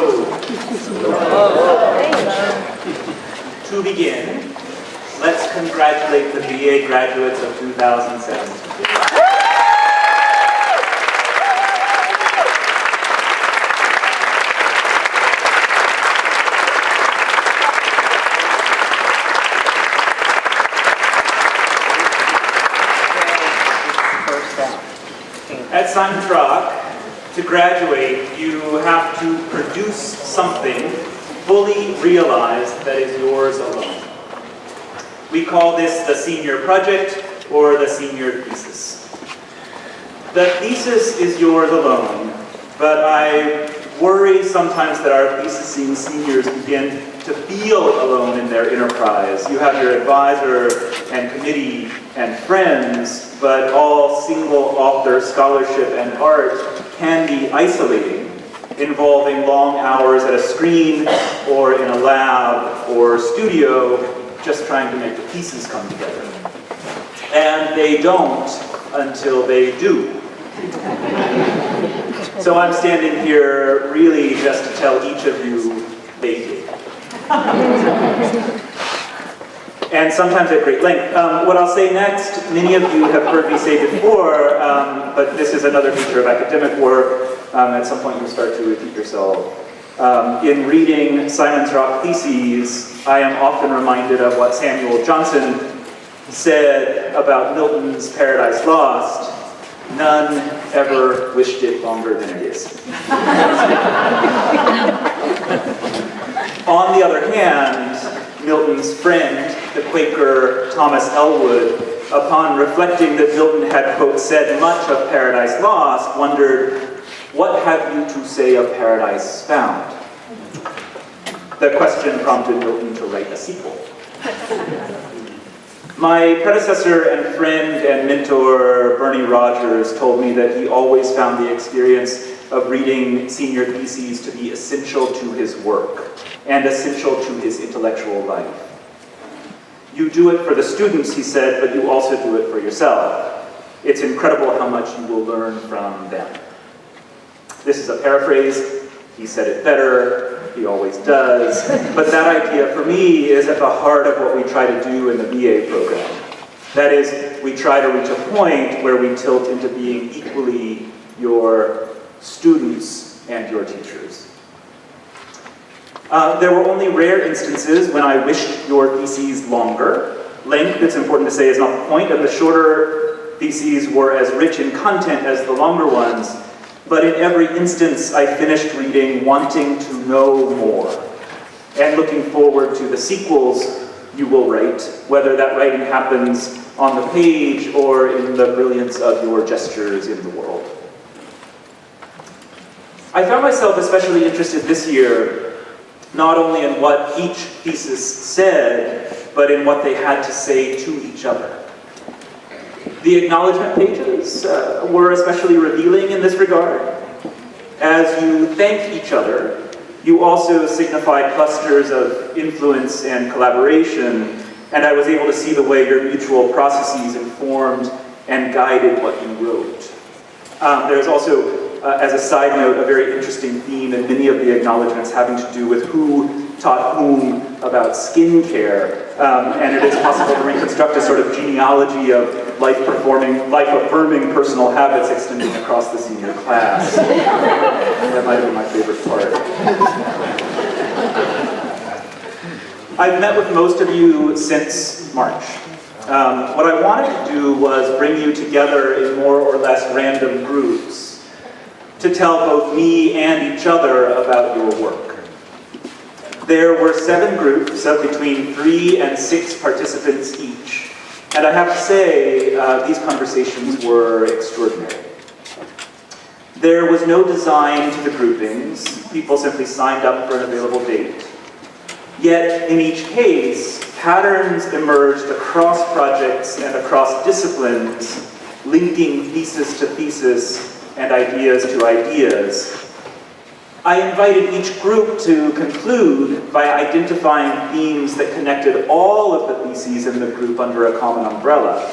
Hello. To begin, let's congratulate the BA graduates of 2017. At Simon Rock, to graduate, you have to produce something fully realized that is yours alone. We call this the senior project or the senior thesis. The thesis is yours alone, but I worry sometimes that our thesising seniors begin to feel alone in their enterprise. You have your advisor and committee and friends, but all single author scholarship and art can be isolating, involving long hours at a screen or in a lab or studio, just trying to make the pieces come together. And they don't until they do. So I'm standing here really just to tell each of you they did. And sometimes at great length. What I'll say next, many of you have heard me say before, but this is another feature of academic work. At some point you'll start to repeat yourself. In reading Simon's Rock Theses, I am often reminded of what Samuel Johnson said about Milton's Paradise Lost. None ever wished it longer than it is. On the other hand, Milton's friend, the Quaker Thomas Elwood, upon reflecting that Milton had, quote, said much of Paradise Lost, wondered, what have you to say of Paradise Found? The question prompted Milton to write a sequel. My predecessor and friend and mentor, Bernie Rogers, told me that he always found the experience of reading senior theses to be essential to his work and essential to his intellectual life. You do it for the students, he said, but you also do it for yourself. It's incredible how much you will learn from them. This is a paraphrase. He said it better. He always does. But that idea, for me, is at the heart of what we try to do in the BA program. That is, we try to reach a point where we tilt into being equally your students and your teachers. There were only rare instances when I wished your theses longer. Length, it's important to say, is not the point, and the shorter theses were as rich in content as the longer ones. But in every instance, I finished reading wanting to know more and looking forward to the sequels you will write, whether that writing happens on the page or in the brilliance of your gestures in the world. I found myself especially interested this year not only in what each thesis said, but in what they had to say to each other. The acknowledgement pages were especially revealing in this regard. As you thank each other, you also signify clusters of influence and collaboration, and I was able to see the way your mutual processes informed and guided what you wrote. There's also, as a side note, a very interesting theme in many of the acknowledgements having to do with who taught whom about skincare, and it is possible to reconstruct a sort of genealogy of life-affirming personal habits extending across the senior class. That might have been my favorite part. I've met with most of you since March. What I wanted to do was bring you together in more or less random groups to tell both me and each other about your work. There were 7 groups of between 3 and 6 participants each. And I have to say, these conversations were extraordinary. There was no design to the groupings. People simply signed up for an available date. Yet, in each case, patterns emerged across projects and across disciplines, linking thesis to thesis and ideas to ideas. I invited each group to conclude by identifying themes that connected all of the theses in the group under a common umbrella.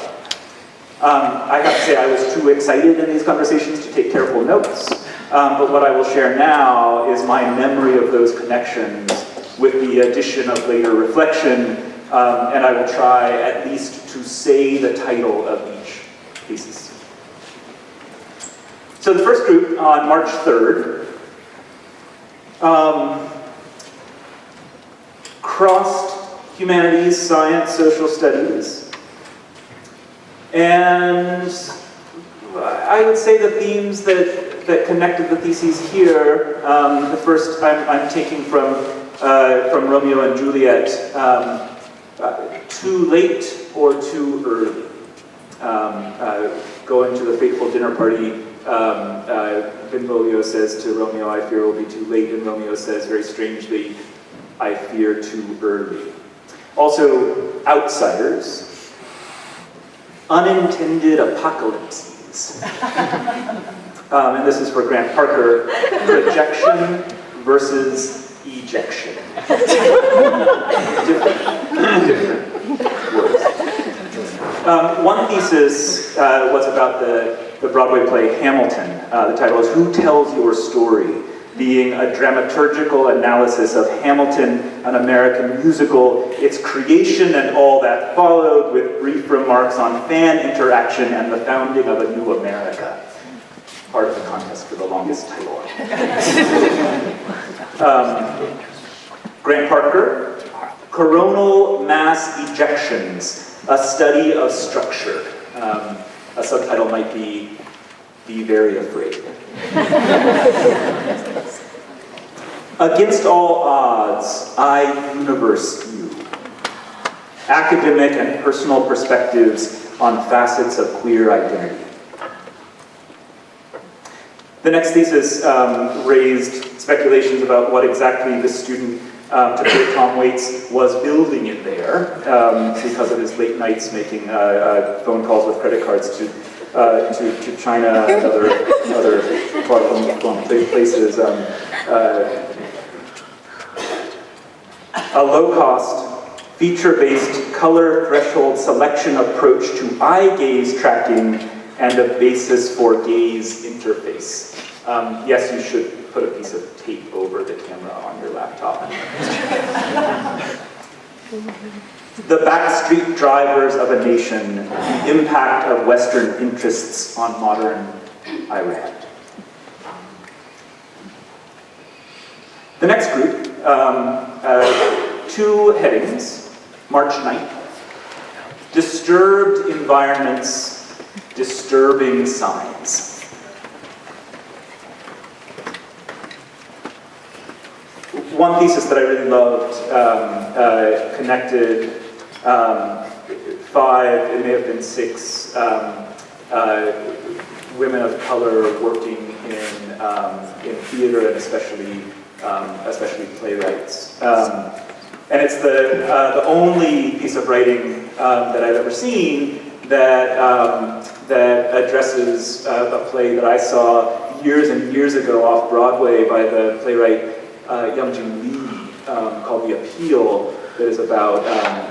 I have to say I was too excited in these conversations to take careful notes. But what I will share now is my memory of those connections with the addition of later reflection, and I will try at least to say the title of each thesis. So the first group on March 3rd crossed humanities, science, social studies, and I would say the themes that connected the theses here, the first I'm taking from Romeo and Juliet, too late or too early. Going to the fateful dinner party, Benvolio says to Romeo, I fear it will be too late, and Romeo says very strangely, I fear too early. Also, outsiders, unintended apocalypses. And this is for Grant Parker, projection versus ejection. Different words. One thesis was about the Broadway play Hamilton. The title is Who Tells Your Story? Being a dramaturgical analysis of Hamilton, an American musical, its creation and all that followed, with brief remarks on fan interaction and the founding of a new America. Part of the contest for the longest title. Grant Parker, Coronal Mass Ejections, a Study of Structure. A subtitle might be Very Afraid. Against all odds, I universe you. Academic and personal perspectives on facets of queer identity. The next thesis raised speculations about what exactly the student, to quote Tom Waits, was building in there because of his late nights making phone calls with credit cards to China and other far-flung places. A low-cost, feature-based, color threshold selection approach to eye gaze tracking and a basis for gaze interface. Yes, you should put a piece of tape over the camera on your laptop. The backstreet drivers of a nation, the impact of Western interests on modern Iran. The next group, two headings, March 9th. Disturbed environments, disturbing signs. One thesis that I really loved connected 5, it may have been 6, women of color working in theater and especially playwrights. And it's the only piece of writing that I've ever seen that addresses a play that I saw years and years ago off Broadway by the playwright Young-Jin Lee called The Appeal, that is about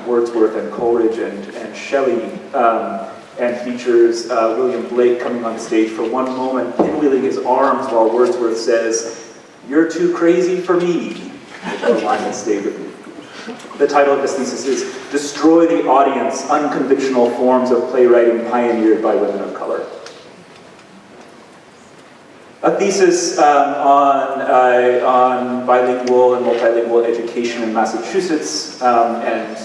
Wordsworth and Coleridge and Shelley, and features William Blake coming on stage for one moment, pinwheeling his arms while Wordsworth says, "You're too crazy for me," which is a line that stayed with me. The title of this thesis is Destroy the Audience, Unconventional Forms of Playwriting Pioneered by Women of Color. A thesis on bilingual and multilingual education in Massachusetts and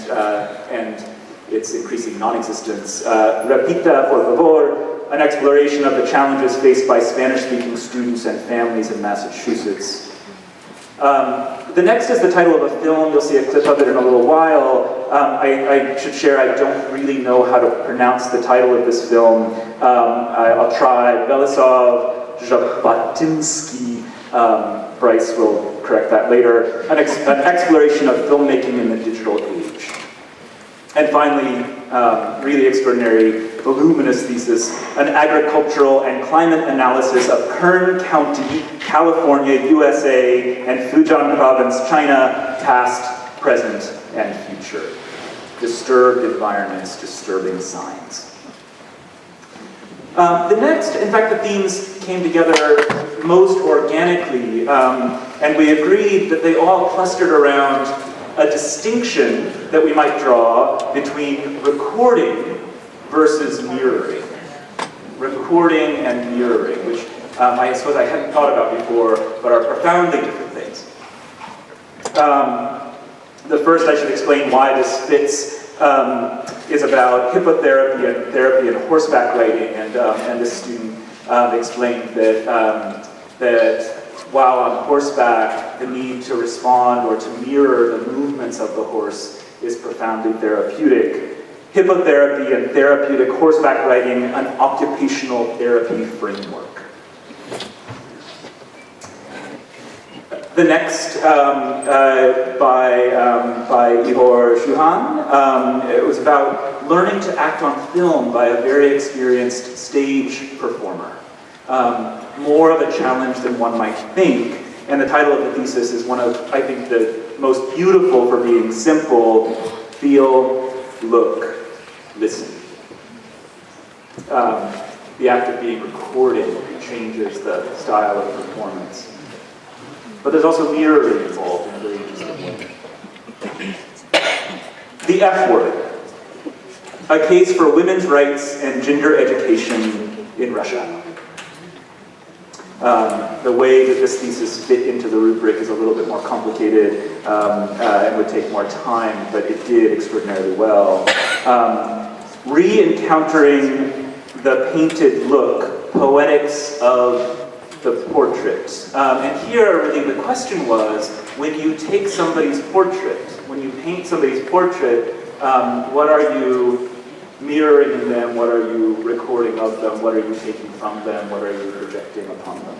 its increasing non-existence. Repita, por favor, an exploration of the challenges faced by Spanish-speaking students and families in Massachusetts. The next is the title of a film. You'll see a clip of it in a little while. I should share I don't really know how to pronounce the title of this film. I'll try. Belisov Zhabotinsky. Bryce will correct that later. An exploration of filmmaking in the digital age. And finally, really extraordinary, voluminous thesis, an agricultural and climate analysis of Kern County, California, USA, and Fujian Province, China, past, present, and future. Disturbed environments, disturbing signs. The next, in fact, the themes came together most organically, and we agreed that they all clustered around a distinction that we might draw between recording versus mirroring. Recording and mirroring, which I suppose I hadn't thought about before, but are profoundly different things. The first, I should explain why this fits, is about hippotherapy and therapy and horseback riding, and this student explained that while on horseback, the need to respond or to mirror the movements of the horse is profoundly therapeutic. Hippotherapy and therapeutic horseback riding, an occupational therapy framework. The next, by Igor Shuhan, it was about learning to act on film by a very experienced stage performer. More of a challenge than one might think, and the title of the thesis is one of, I think, the most beautiful for being simple: feel, look, listen. The act of being recorded changes the style of performance. But there's also mirroring involved in a very interesting way. The F word. A case for women's rights and gender education in Russia. The way that this thesis fit into the rubric is a little bit more complicated and would take more time, but it did extraordinarily well. Re-encountering the painted look, poetics of the portrait. And here, really, the question was, when you take somebody's portrait, when you paint somebody's portrait, what are you mirroring in them? What are you recording of them? What are you taking from them? What are you projecting upon them?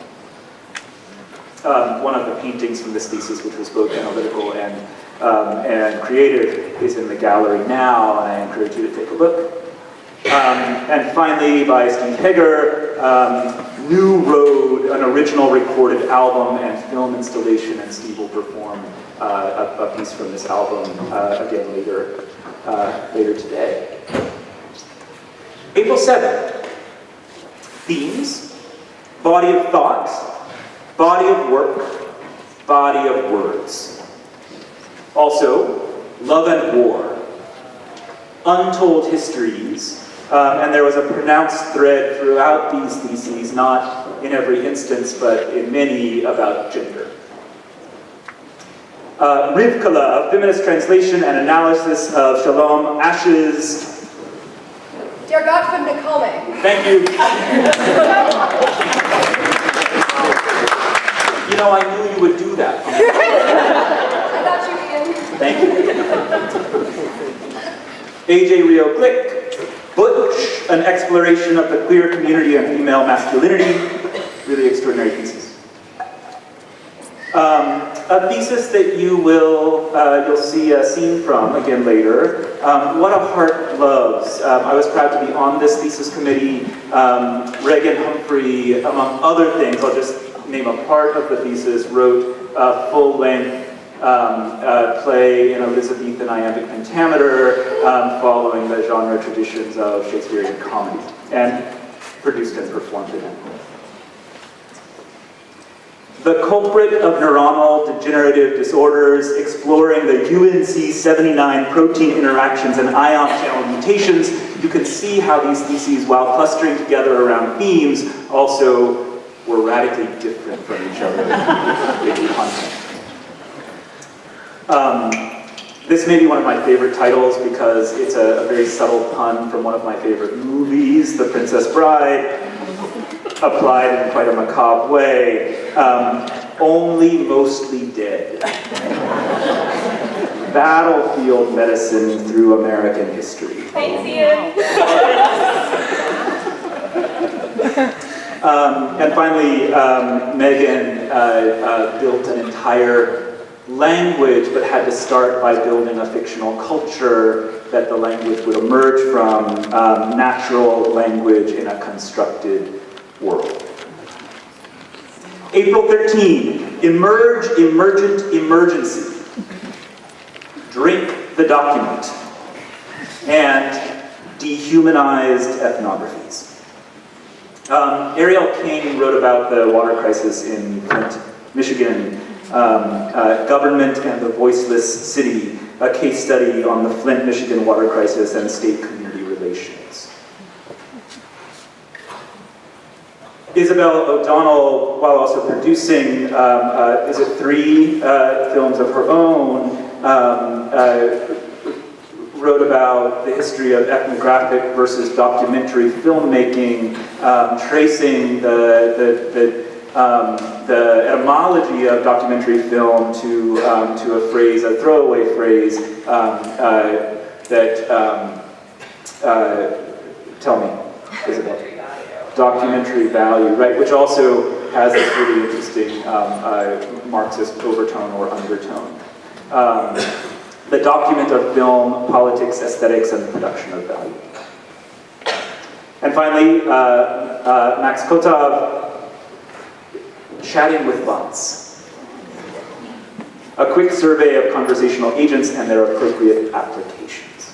One of the paintings from this thesis, which was both analytical and creative, is in the gallery now, and I encourage you to take a look. And finally, by Steve Heger, New Road, an original recorded album and film installation, and Steve will perform a piece from this album again later today. April 7th. Themes: body of thought, body of work, body of words. Also, love and war, untold histories, and there was a pronounced thread throughout these theses, not in every instance, but in many, about gender. Rivkala, a feminist translation and analysis of Shalom Ash's Der Gott von Nicole. Thank you. You know, I knew you would do that. I thought you'd be in. Thank you. A.J. Rio Glick, Butch, an exploration of the queer community and female masculinity. Really extraordinary thesis. A thesis that you'll see a scene from again later. What a Heart Loves. I was proud to be on this thesis committee. Reagan Humphrey, among other things, I'll just name a part of the thesis, wrote a full-length play in Elizabethan iambic pentameter, following the genre traditions of Shakespearean comedy, and produced and performed it. The Culprit of Neuronal Degenerative Disorders, exploring the UNC 79 protein interactions and ion channel mutations. You can see how these theses, while clustering together around themes, also were radically different from each other in content. This may be one of my favorite titles because it's a very subtle pun from one of my favorite movies, The Princess Bride, applied in quite a macabre way. Only Mostly Dead. Battlefield medicine through American history. Thanks, Ian. And finally, Megan built an entire language, but had to start by building a fictional culture that the language would emerge from, natural language in a constructed world. April 13, Emerge, Emergent, Emergency. Drink the Document. And Dehumanized Ethnographies. Ariel King wrote about the water crisis in Flint, Michigan, Government and the Voiceless City, a case study on the Flint, Michigan water crisis and state-community relations. Isabel O'Donnell, while also producing, 3 films of her own, wrote about the history of ethnographic versus documentary filmmaking, tracing the etymology of documentary film to a phrase, a throwaway phrase tell me, Isabel. Documentary value, right? Which also has this really interesting Marxist overtone or undertone. The document of film, politics, aesthetics, and the production of value. And finally, Max Kotov, Chatting with Bots. A quick survey of conversational agents and their appropriate applications.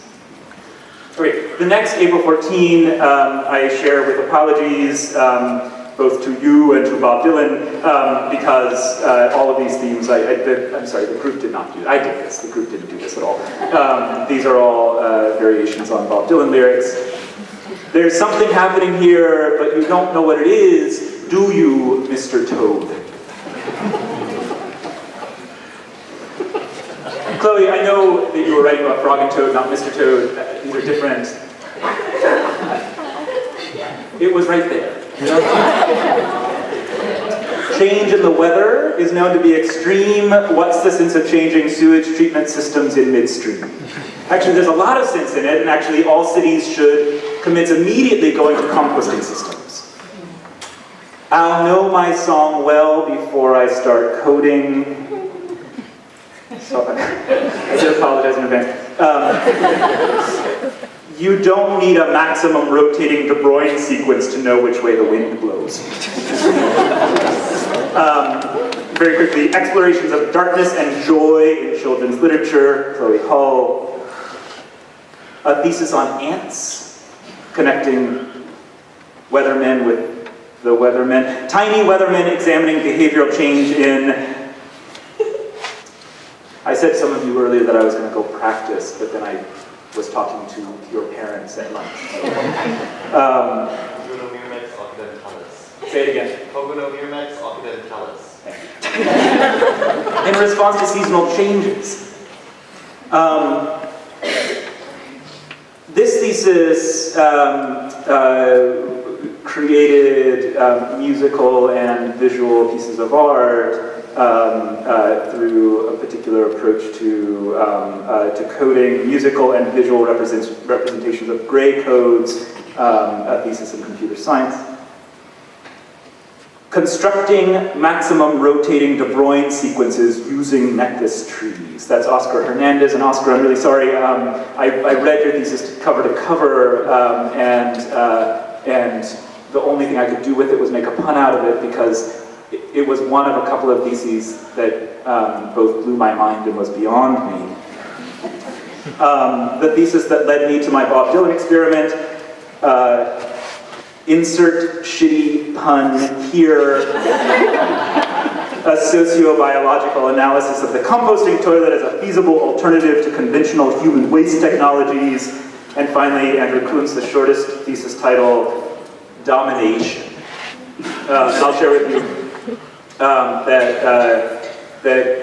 Okay, the next April 14, I share with apologies, both to you and to Bob Dylan, because all of these themes, I'm sorry, the group did not do it. I did this, the group didn't do this at all. These are all variations on Bob Dylan lyrics. There's something happening here, but you don't know what it is, do you, Mr. Toad? Chloe, I know that you were writing about Frog and Toad, not Mr. Toad. These are different. It was right there. Change in the weather is known to be extreme. What's the sense of changing sewage treatment systems in midstream? Actually, there's a lot of sense in it, and actually all cities should commit immediately going to composting systems. I'll know my song well before I start coding. So, I should apologize in advance. You don't need a maximum rotating De Broglie sequence to know which way the wind blows. Very quickly, explorations of darkness and joy in children's literature, Chloe Hull. A thesis on ants, connecting weathermen with the weathermen. Tiny weathermen examining behavioral change in... I said some of you earlier that I was going to go practice, but then I was talking to your parents at lunch. Say it again. In response to seasonal changes. This thesis created musical and visual pieces of art through a particular approach to coding, musical and visual representations of gray codes, a thesis in computer science. Constructing maximum rotating De Broglie sequences using necklace trees. That's Oscar Hernandez. And Oscar, I'm really sorry, I read your thesis cover to cover, and the only thing I could do with it was make a pun out of it because it was one of a couple of theses that both blew my mind and was beyond me. The thesis that led me to my Bob Dylan experiment, insert shitty pun here, a socio-biological analysis of the composting toilet as a feasible alternative to conventional human waste technologies, and finally, Andrew Kuhn's, the shortest thesis title, Domination. And I'll share with you that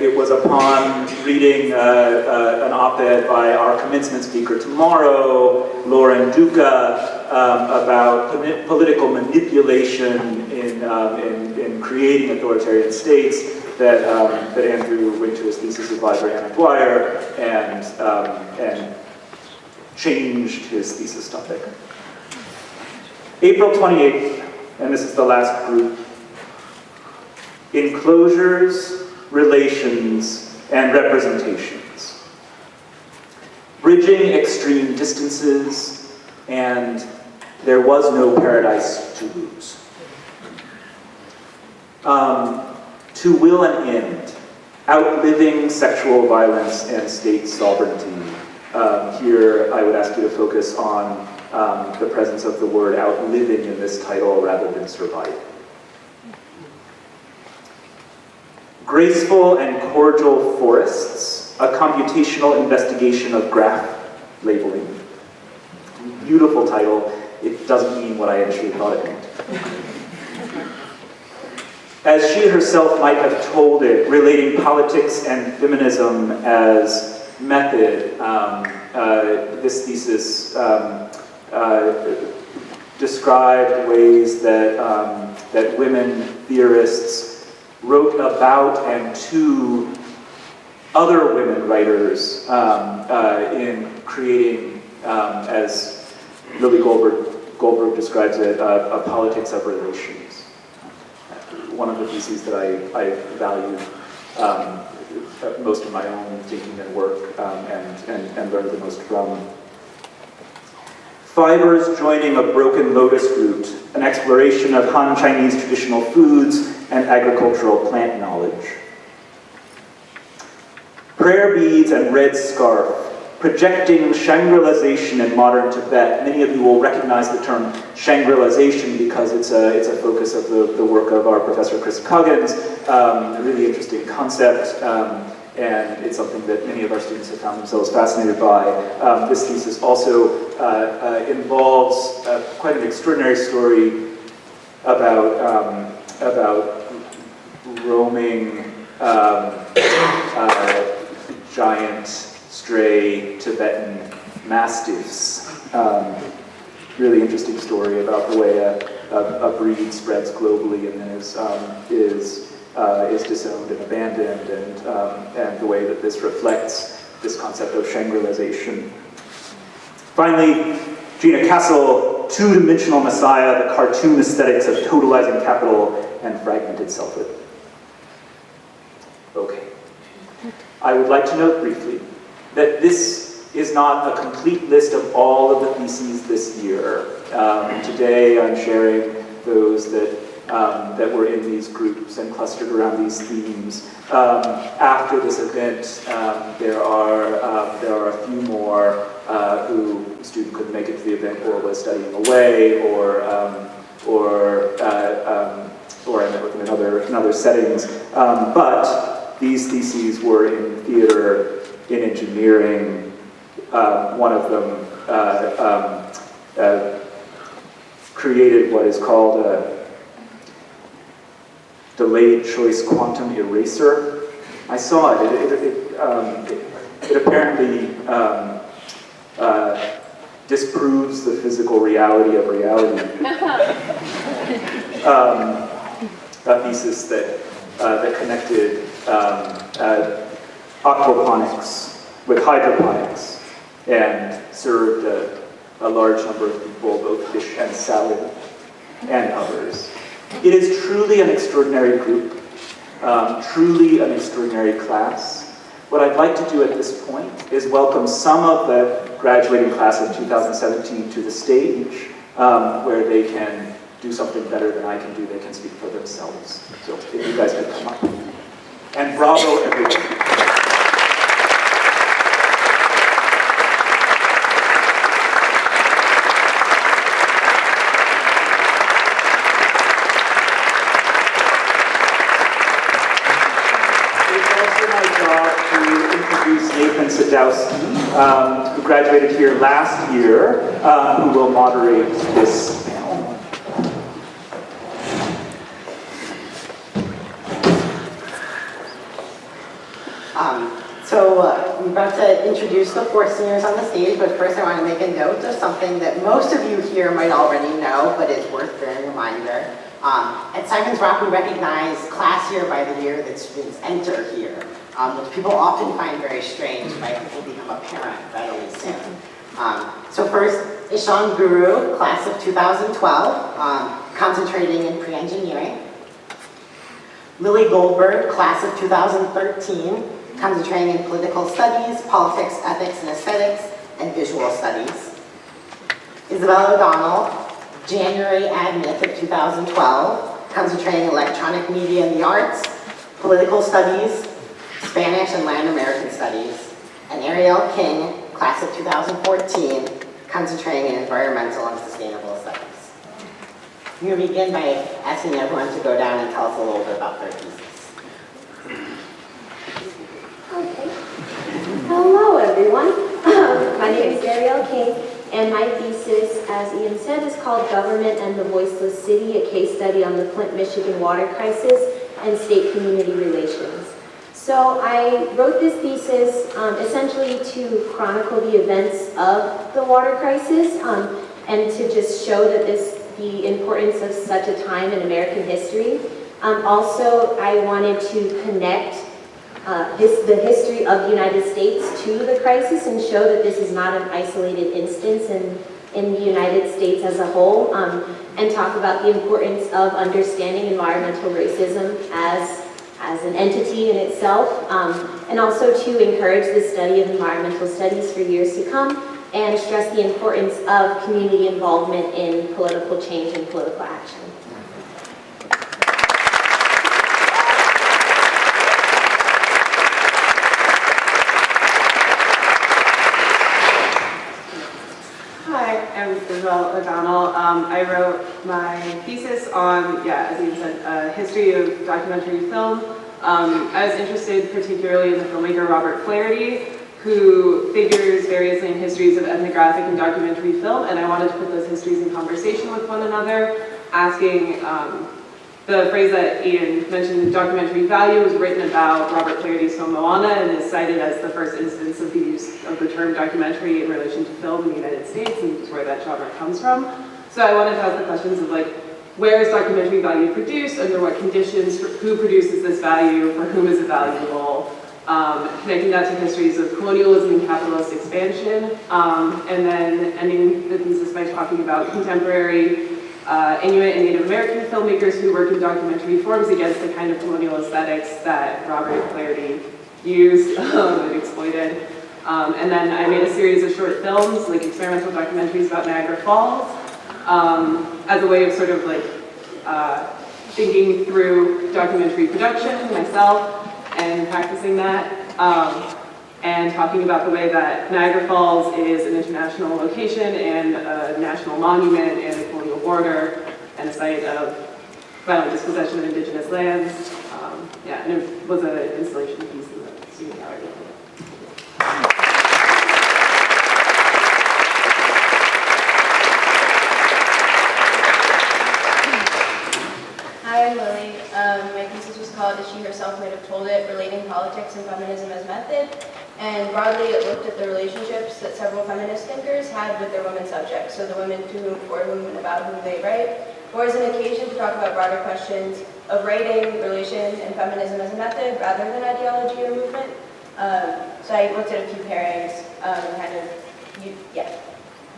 it was upon reading an op-ed by our commencement speaker tomorrow, Lauren Duca, about political manipulation in creating authoritarian states that Andrew went to his thesis advisor, Anna Dwyer, and changed his thesis topic. April 28th, and this is the last group. Enclosures, relations, and representations. Bridging extreme distances, and there was no paradise to lose. To will an end, outliving sexual violence and state sovereignty. Here I would ask you to focus on the presence of the word outliving in this title rather than surviving. Graceful and Cordial Forests, a computational investigation of graph labeling. Beautiful title. It doesn't mean what I initially thought it meant. As she herself might have told it, relating politics and feminism as method, this thesis described ways that women theorists wrote about and to other women writers in creating, as Lily Goldberg describes it, a politics of relations. One of the theses that I valued most of my own thinking and work and learned the most from. Fibers Joining a Broken Lotus Root, an exploration of Han Chinese traditional foods and agricultural plant knowledge. Prayer Beads and Red Scarf, projecting Shangri-Lazation in modern Tibet. Many of you will recognize the term Shangri-Lazation because it's a focus of the work of our professor Chris Coggins, a really interesting concept, and it's something that many of our students have found themselves fascinated by. This thesis also involves quite an extraordinary story about roaming giant stray Tibetan mastiffs. Really interesting story about the way a breed spreads globally and then is disowned and abandoned, and the way that this reflects this concept of Shangri-Lazation. Finally, Gina Castle, Two-Dimensional Messiah, the cartoon aesthetics of totalizing capital and fragmented selfhood. Okay. I would like to note briefly that this is not a complete list of all of the theses this year. Today I'm sharing those that were in these groups and clustered around these themes. After this event, there are a few more who the student couldn't make it to the event or was studying away, or I met with them in other settings. But these theses were in theater, in engineering. One of them created what is called a delayed choice quantum eraser. I saw it. It apparently disproves the physical reality of reality. A thesis that connected aquaponics with hydroponics and served a large number of people, both fish and salad and others. It is truly an extraordinary group, truly an extraordinary class. What I'd like to do at this point is welcome some of the graduating class of 2017 to the stage, where they can do something better than I can do. They can speak for themselves. So if you guys could come up. And bravo, everyone. Sadowski, who graduated here last year, who will moderate this panel. I'm about to introduce the four seniors on the stage, but first I want to make a note of something that most of you here might already know, but is worth bearing in mind here. At Simon's Rock, we recognize class year by the year that students enter here, which people often find very strange, but I think will become apparent readily soon. So first, Ishan Guru, class of 2012, concentrating in pre-engineering. Lily Goldberg, class of 2013, concentrating in political studies, politics, ethics, and aesthetics, and visual studies. Isabel O'Donnell, January admit of 2012, concentrating in electronic media and the arts, political studies, Spanish and Latin American studies. And Ariel King, class of 2014, concentrating in environmental and sustainable studies. I'm going to begin by asking everyone to go down and tell us a little bit about their thesis. Okay. Hello, everyone. My name is Ariel King, and my thesis, as Ian said, is called Government and the Voiceless City, a case study on the Flint, Michigan water crisis and state-community relations. So I wrote this thesis essentially to chronicle the events of the water crisis and to just show that the importance of such a time in American history. Also, I wanted to connect the history of the United States to the crisis and show that this is not an isolated instance in the United States as a whole, and talk about the importance of understanding environmental racism as an entity in itself, and also to encourage the study of environmental studies for years to come, and stress the importance of community involvement in political change and political action. Hi, I'm Isabel O'Donnell. I wrote my thesis on, as you said, history of documentary film. I was interested particularly in the filmmaker Robert Flaherty, who figures variously in histories of ethnographic and documentary film, and I wanted to put those histories in conversation with one another, asking the phrase that Ian mentioned, documentary value, was written about Robert Flaherty's film Moana and is cited as the first instance of the use of the term documentary in relation to film in the United States, and it's where that genre comes from. So I wanted to ask the questions of where is documentary value produced, under what conditions, who produces this value, for whom is it valuable, connecting that to histories of colonialism and capitalist expansion, and then ending the thesis by talking about contemporary Inuit and Native American filmmakers who work in documentary forms against the kind of colonial aesthetics that Robert Flaherty used and exploited. And then I made a series of short films, experimental documentaries about Niagara Falls, as a way of sort of thinking through documentary production myself and practicing that, and talking about the way that Niagara Falls is an international location and a national monument and a colonial border and a site of violent dispossession of indigenous lands. And it was an installation piece in the student gallery. Hi, I'm Lily. My thesis was called "As She Herself Might Have Told It: Relating Politics and Feminism as Method." And broadly, it looked at the relationships that several feminist thinkers had with their women subjects, so the women to whom, for whom, and about whom they write, or as an occasion to talk about broader questions of writing, relation, and feminism as a method rather than ideology or movement. So I looked at a few pairings and kind of,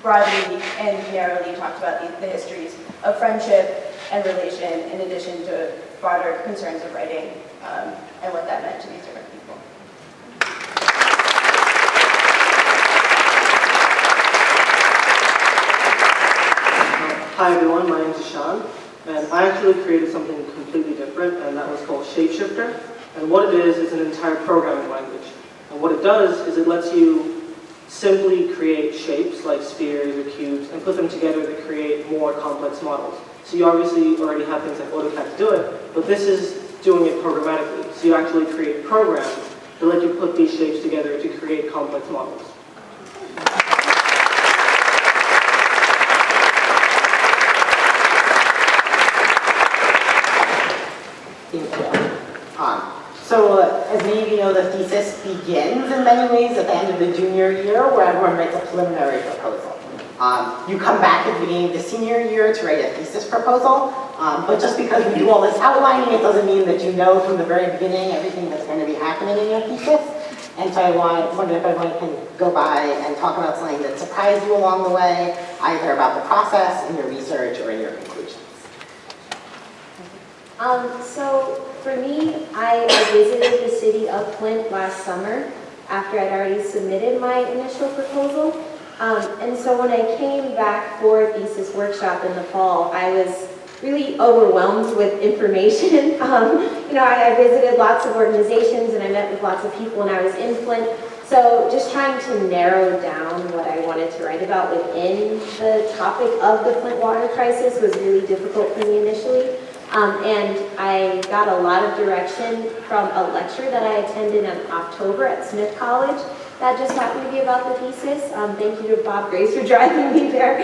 broadly and narrowly talked about the histories of friendship and relation in addition to broader concerns of writing and what that meant to these different people. Hi everyone, my name is Ishan, and I actually created something completely different, and that was called Shapeshifter. And what it is an entire programming language. And what it does is it lets you simply create shapes like spheres or cubes and put them together to create more complex models. So you obviously already have things like AutoCAD to do it, but this is doing it programmatically. So you actually create programs that let you put these shapes together to create complex models. So as many of you know, the thesis begins in many ways at the end of the junior year where everyone writes a preliminary proposal. You come back at the beginning of the senior year to write a thesis proposal, but just because we do all this outlining, it doesn't mean that you know from the very beginning everything that's going to be happening in your thesis. And so I wondered if everyone can go by and talk about something that surprised you along the way, either about the process, in your research, or in your conclusions. So for me, I visited the city of Flint last summer after I'd already submitted my initial proposal. And so when I came back for a thesis workshop in the fall, I was really overwhelmed with information. I visited lots of organizations and I met with lots of people and I was in Flint So just trying to narrow down what I wanted to write about within the topic of the Flint water crisis was really difficult for me initially. And I got a lot of direction from a lecture that I attended in October at Smith College that just happened to be about the thesis. Thank you to Bob Grace for driving me there.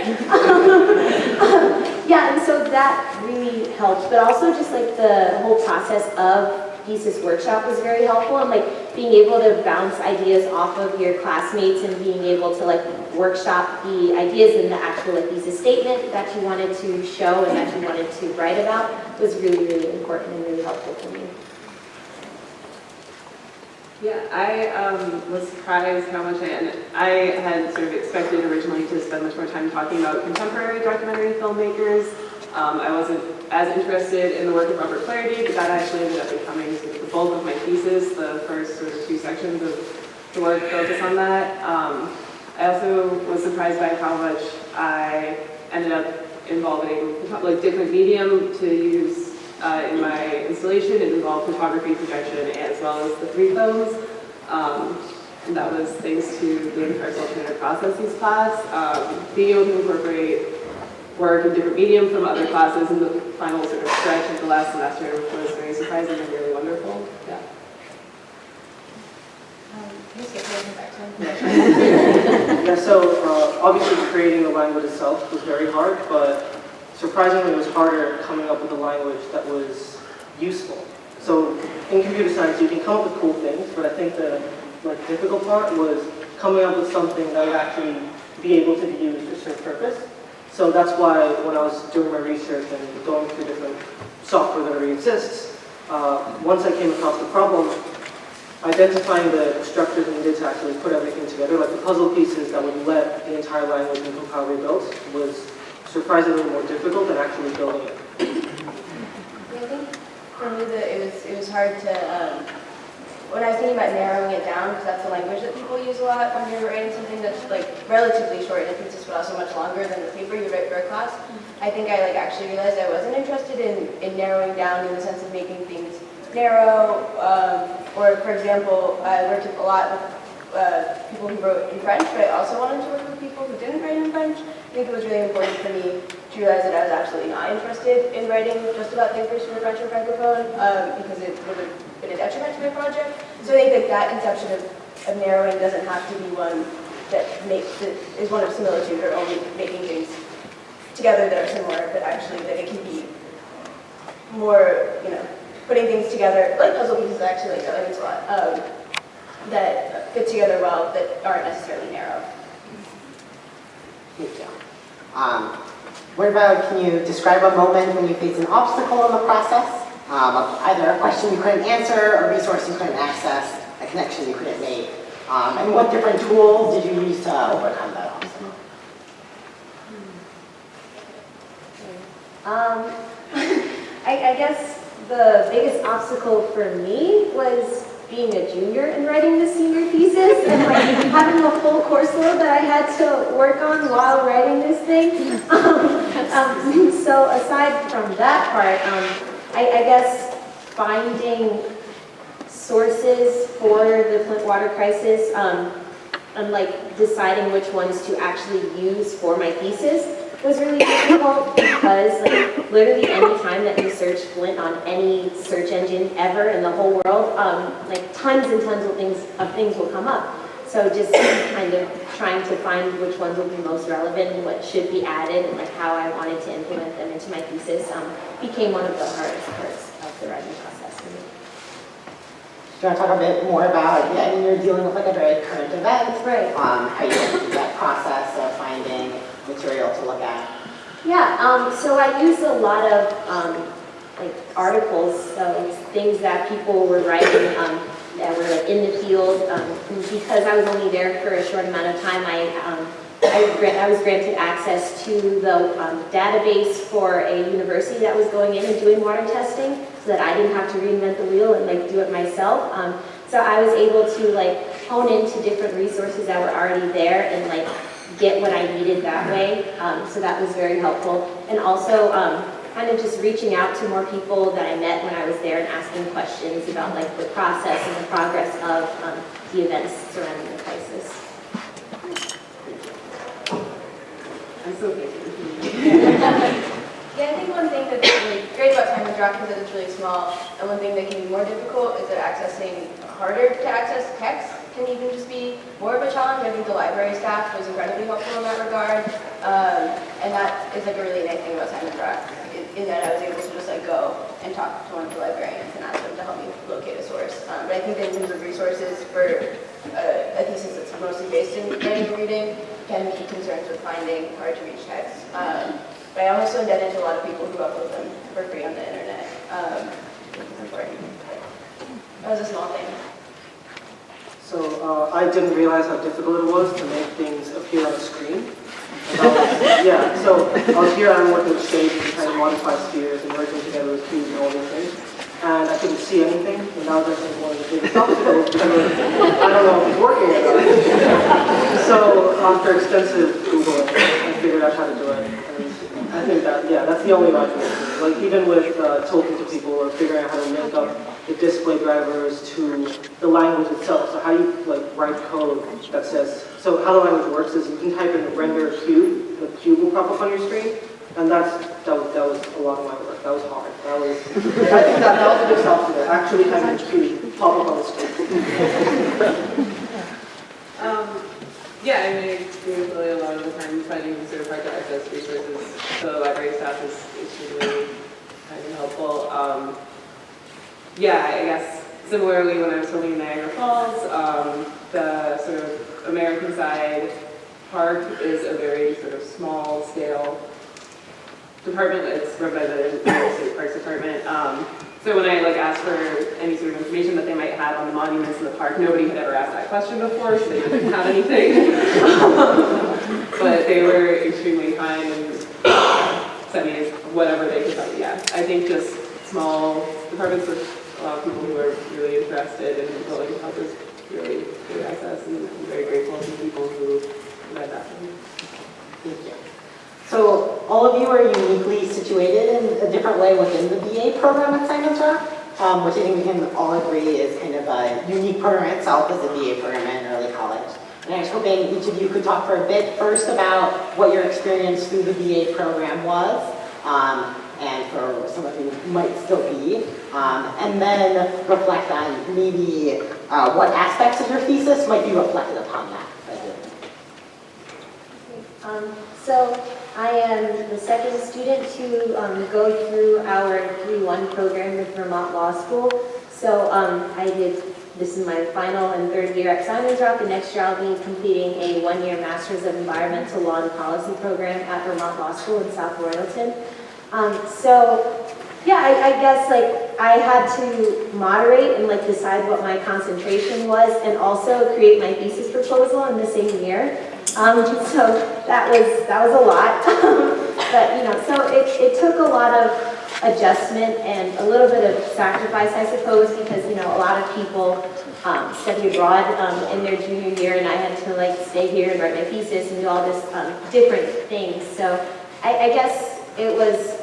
Yeah, and so that really helped, but also just like the whole process of thesis workshop was very helpful, and like being able to bounce ideas off of your classmates and being able to like workshop the ideas in the actual like thesis statement that you wanted to show and that you wanted to write about was really, really important and really helpful for me. Yeah, I was surprised how much I had sort of expected originally to spend much more time talking about contemporary documentary filmmakers. I wasn't as interested in the work of Robert Flaherty, but that actually ended up becoming sort of the bulk of my thesis. The first sort of 2 sections of the work focus on that. I also was surprised by how much I ended up involving like different medium to use in my installation. It involved photography, projection, as well as the 3 films. And that was thanks to the Impartial Alternative Processes class. Being able to incorporate work in different medium from other classes in the final sort of stretch of the last semester was very surprising and really wonderful. Yeah. Yeah, so obviously creating the language itself was very hard, but surprisingly it was harder coming up with a language that was useful. So in computer science you can come up with cool things, but I think the difficult part was coming up with something that would actually be able to be used to serve purpose. So that's why when I was doing my research and going through different software that already exists, once I came across the problem, identifying the structures needed to actually put everything together, like the puzzle pieces that would let the entire language and compile rebuilt, was surprisingly more difficult than actually building it. Yeah, I think for me it was hard to, when I was thinking about narrowing it down, because that's the language that people use a lot when you're writing something that's like relatively short in a thesis, but also much longer than the paper you write for a class. I think I actually realized I wasn't interested in narrowing down in the sense of making things narrow, or for example, I worked a lot with people who wrote in French, but I also wanted to work with people who didn't write in French. I think it was really important for me to realize that I was absolutely not interested in writing just about thinkers who were French or Francophone, because it would have been a detriment to my project. So I think that conception of narrowing doesn't have to be one that is one of similitude, or only making things together that are similar, but actually that it can be more, putting things together, like puzzle pieces actually, I think it's a lot, that fit together well, that aren't necessarily narrow. Thank you. What about, can you describe a moment when you faced an obstacle in the process? Either a question you couldn't answer, a resource you couldn't access, a connection you couldn't make. And what different tools did you use to overcome that obstacle? I guess the biggest obstacle for me was being a junior and writing the senior thesis and having a full course load that I had to work on while writing this thing. So aside from that part, I guess finding sources for the Flint water crisis and deciding which ones to actually use for my thesis was really difficult, because literally any time that you search Flint on any search engine ever in the whole world, tons and tons of things will come up. So just kind of trying to find which ones will be most relevant and what should be added and how I wanted to implement them into my thesis became one of the hardest parts of the writing process for me. Do you want to talk a bit more about, you're dealing with a very current event, Right. How you went through that process of finding material to look at? Yeah, so I used a lot of articles, so things that people were writing that were in the field. Because I was only there for a short amount of time, I was granted access to the database for a university that was going in and doing water testing, so that I didn't have to reinvent the wheel and do it myself. So I was able to hone into different resources that were already there and get what I needed that way. So that was very helpful. And also kind of just reaching out to more people that I met when I was there and asking questions about like the process and the progress of the events surrounding the crisis. I'm so thankful. Yeah, I think one thing that's really great about Simon's Rock is that it's really small, and one thing that can be more difficult is that accessing harder to access text can even just be more of a challenge. I think the library staff was incredibly helpful in that regard, and that is like a really nice thing about Simon's Rock, in that I was able to just like go and talk to one of the librarians and ask them to help me locate a source. But I think that in terms of resources for a thesis that's mostly based in writing and reading, can be concerns with finding hard to reach text. But I'm also indebted to a lot of people who upload them for free on the internet. It's important. That was a small thing. So I didn't realize how difficult it was to make things appear on the screen. Yeah, so I was here and I'm working with shapes and trying to modify spheres and merging together with cubes and all these things. And I couldn't see anything, and that was actually one of the biggest obstacles because I don't know if it's working or not. So after extensive Googling, I figured out how to do it. And I think that, yeah, that's the only way I can do it. Like even with talking to people or figuring out how to link up the display drivers to the language itself. So how do you like write code that says, so how the language works is you can type in render cube, the cube will pop up on your screen, and that was a lot of my work. That was hard. That was, I think that was a big obstacle, actually having the cube pop up on the screen. Yeah, I mean, I agree with Lily a lot of the time finding sort of hard to access resources. So the library staff is extremely kind of helpful. Yeah, I guess similarly when I was filming in Niagara Falls, the sort of American side park is a very sort of small scale department. It's run by the New York State Parks Department. So when I asked for any sort of information that they might have on the monuments in the park, nobody had ever asked that question before, so they didn't have anything. But they were extremely kind and sent me whatever they could tell me. Yeah, I think just small departments with a lot of people who are really interested and willing to help is really good access, and I'm very grateful to the people who read that for me. Thank you. So all of you are uniquely situated in a different way within the BA program at Simon's Rock, which I think we can all agree is kind of a unique program itself as a BA program in early college. And I was hoping each of you could talk for a bit first about what your experience through the BA program was, and for some of you might still be, and then reflect on maybe what aspects of your thesis might be reflected upon that. So I am the second student to go through our 3-1 program with Vermont Law School. So this is my final and third year at Simon's Rock, and next year I'll be completing a 1-year Master's of Environmental Law and Policy program at Vermont Law School in South Royalton. I guess I had to moderate and decide what my concentration was, and also create my thesis proposal in the same year. So that was a lot, but so it took a lot of adjustment and a little bit of sacrifice, I suppose, because a lot of people study abroad in their junior year, and I had to stay here and write my thesis and do all this different things. So I guess it was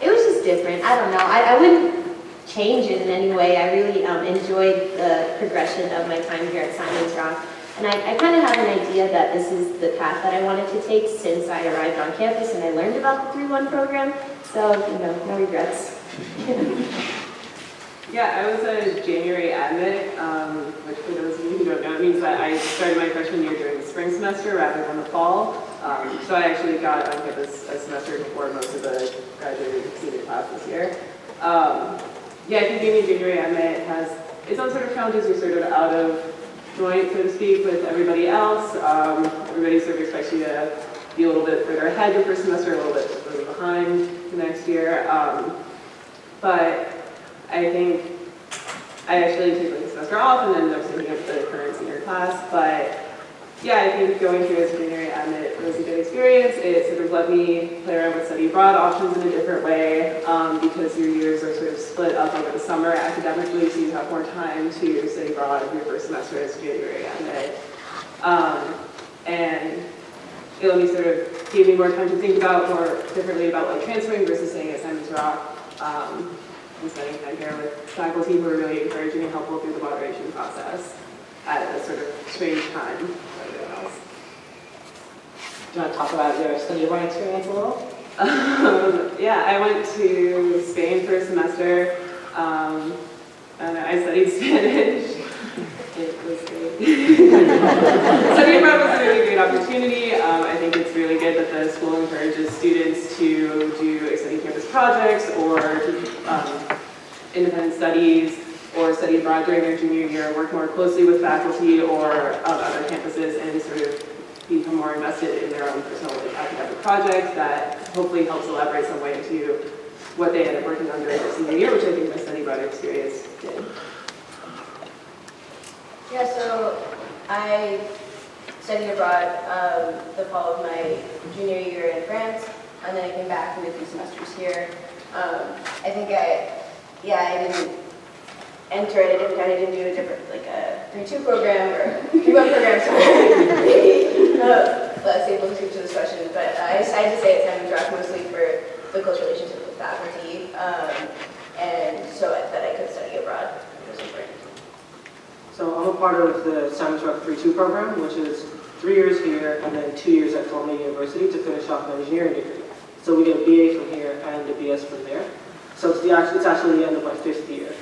just different. I don't know. I wouldn't change it in any way. I really enjoyed the progression of my time here at Simon's Rock. And I kind of have an idea that this is the path that I wanted to take since I arrived on campus and I learned about the 3-1 program. So, no regrets. Yeah, I was a January admit, which for those of you who don't know, it means that I started my freshman year during the spring semester rather than the fall. So I actually got on campus a semester before most of the graduating senior class this year. I think being a January admit has its own sort of challenges. You're sort of out of joint, so to speak, with everybody else. Everybody sort of expects you to be a little bit further ahead your first semester, a little bit further behind the next year. But I think I actually took a semester off and then ended up taking up the current senior class. But I think going through as a January admit was a good experience. It sort of let me play around with study abroad options in a different way, because your years are sort of split up over the summer academically, so you have more time to study abroad in your first semester as a January admit. And it let me sort of gave me more time to think about more differently about like transferring versus staying at Simon's Rock. And spending time here with faculty who were really encouraging and helpful through the moderation process at a sort of strange time for everyone else. Do you want to talk about your study abroad experience a little? Yeah, I went to Spain for a semester. And I studied Spanish. It was great. Studying abroad was a really great opportunity. I think it's really good that the school encourages students to do extended campus projects or independent studies or study abroad during their junior year, work more closely with faculty or other campuses and sort of become more invested in their own personal academic projects that hopefully helps elaborate some way into what they end up working on during their senior year, which I think my study abroad experience did. Yeah, so I studied abroad the fall of my junior year in France, and then I came back and did 3 semesters here. I think I didn't enter it, I didn't do a different, like a 3-2 program or 3-1 program, so less able to speak to this question, but I decided to stay at Simon's Rock mostly for the close relationship with faculty, and so that I could study abroad. It was important. So I'm a part of the Simon's Rock 3-2 program, which is 3 years here and then 2 years at Columbia University to finish off an engineering degree. So we get a BA from here and a BS from there. So it's actually the end of my 5th year.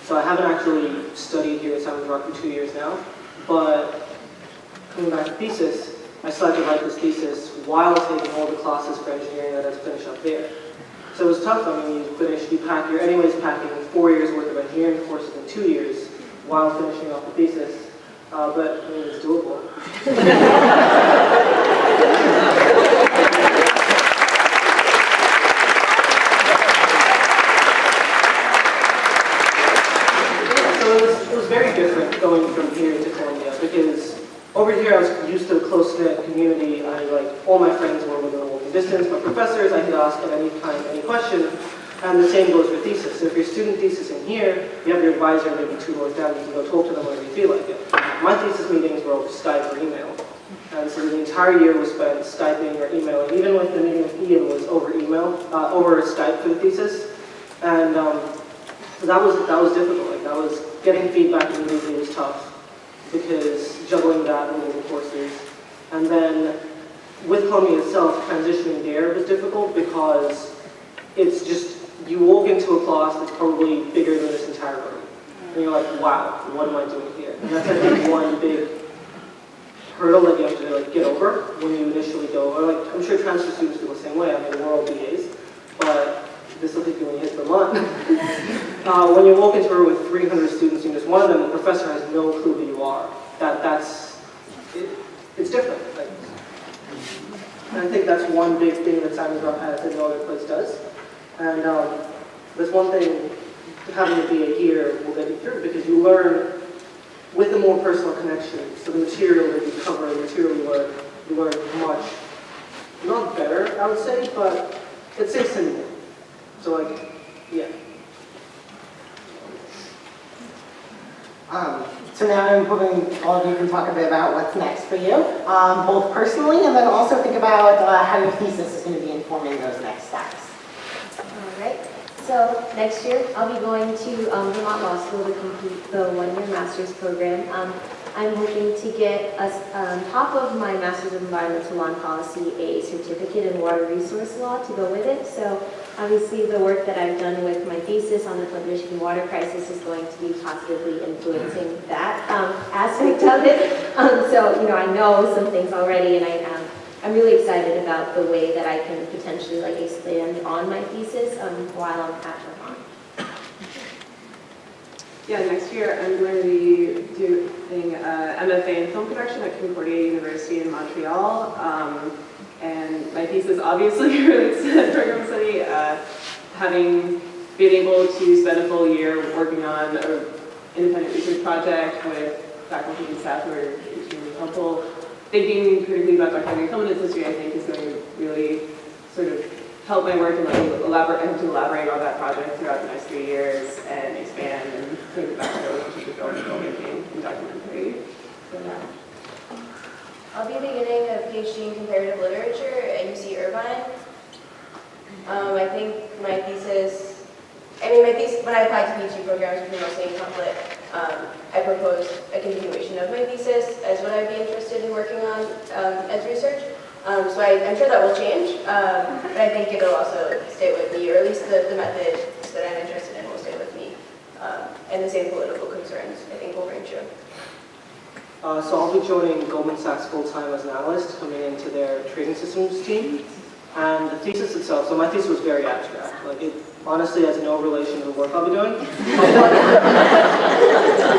So I haven't actually studied here at Simon's Rock for 2 years now, but coming back to thesis, I started to write this thesis while taking all the classes for engineering that I had to finish up there. So it was tough. I mean, you're anyways packing 4 years worth of engineering courses in 2 years while finishing off the thesis, but I mean, it's doable. So it was very different going from here to Columbia because over here I was used to a close-knit community. All my friends were within a walking distance. My professors I could ask at any time any question. And the same goes for thesis. So if you're student thesis in here, you have your advisor maybe 2 doors down, you can go talk to them whenever you feel like it. My thesis meetings were over Skype or email. And so the entire year was spent Skyping or emailing. Even with the meeting with Ian was over email, over Skype for the thesis. And that was difficult. Like, that was getting feedback immediately was tough because juggling that with all the courses. And then with Columbia itself, transitioning there was difficult because it's just, you walk into a class that's probably bigger than this entire room. And you're like, wow, what am I doing here? And that's, I think, one big hurdle that you have to get over when you initially go. Or I'm sure transfer students feel the same way. I mean, we're all BAs, but this will hit you when you hit the month. When you walk into a room with 300 students and just one of them, the professor has no clue who you are. It's different. And I think that's one big thing that Simon's Rock has that no other place does. And there's one thing having a BA here will get you through because you learn with a more personal connection. So the material that you cover, the material you learn much, not better, I would say, but it sinks in more. So yeah. So now I'm hoping all of you can talk a bit about what's next for you, both personally and then also think about how your thesis is going to be informing those next steps. All right. So next year, I'll be going to Vermont Law School to complete the 1-year master's program. I'm hoping to get, on top of my Master's of Environmental Law and Policy, a certificate in water resource law to go with it. So obviously the work that I've done with my thesis on the Flint, Michigan water crisis is going to be positively influencing that aspect of it. So, I know some things already, and I'm really excited about the way that I can potentially expand on my thesis while I'm at Vermont. Yeah, next year I'm going to be doing MFA in film production at Concordia University in Montreal. And my thesis obviously relates to program study. Having been able to spend a full year working on an independent research project with faculty and staff who are extremely helpful, thinking critically about documentary film and its history, I think, is going to really sort of help my work and let me elaborate on that project throughout the next 3 years and expand and think about the relationship with film and filmmaking and documentary. So, yeah. I'll be beginning a PhD in comparative literature at UC Irvine. I think my thesis, when I applied to PhD programs, which were mostly in conflict, I proposed a continuation of my thesis as what I'd be interested in working on as research. So I'm sure that will change, but I think it'll also stay with me, or at least the method that I'm interested in will stay with me. And the same political concerns, I think, will ring true. So I'll be joining Goldman Sachs full-time as an analyst, coming into their trading systems team. And the thesis itself, so my thesis was very abstract. Like it honestly has no relation to the work I'll be doing.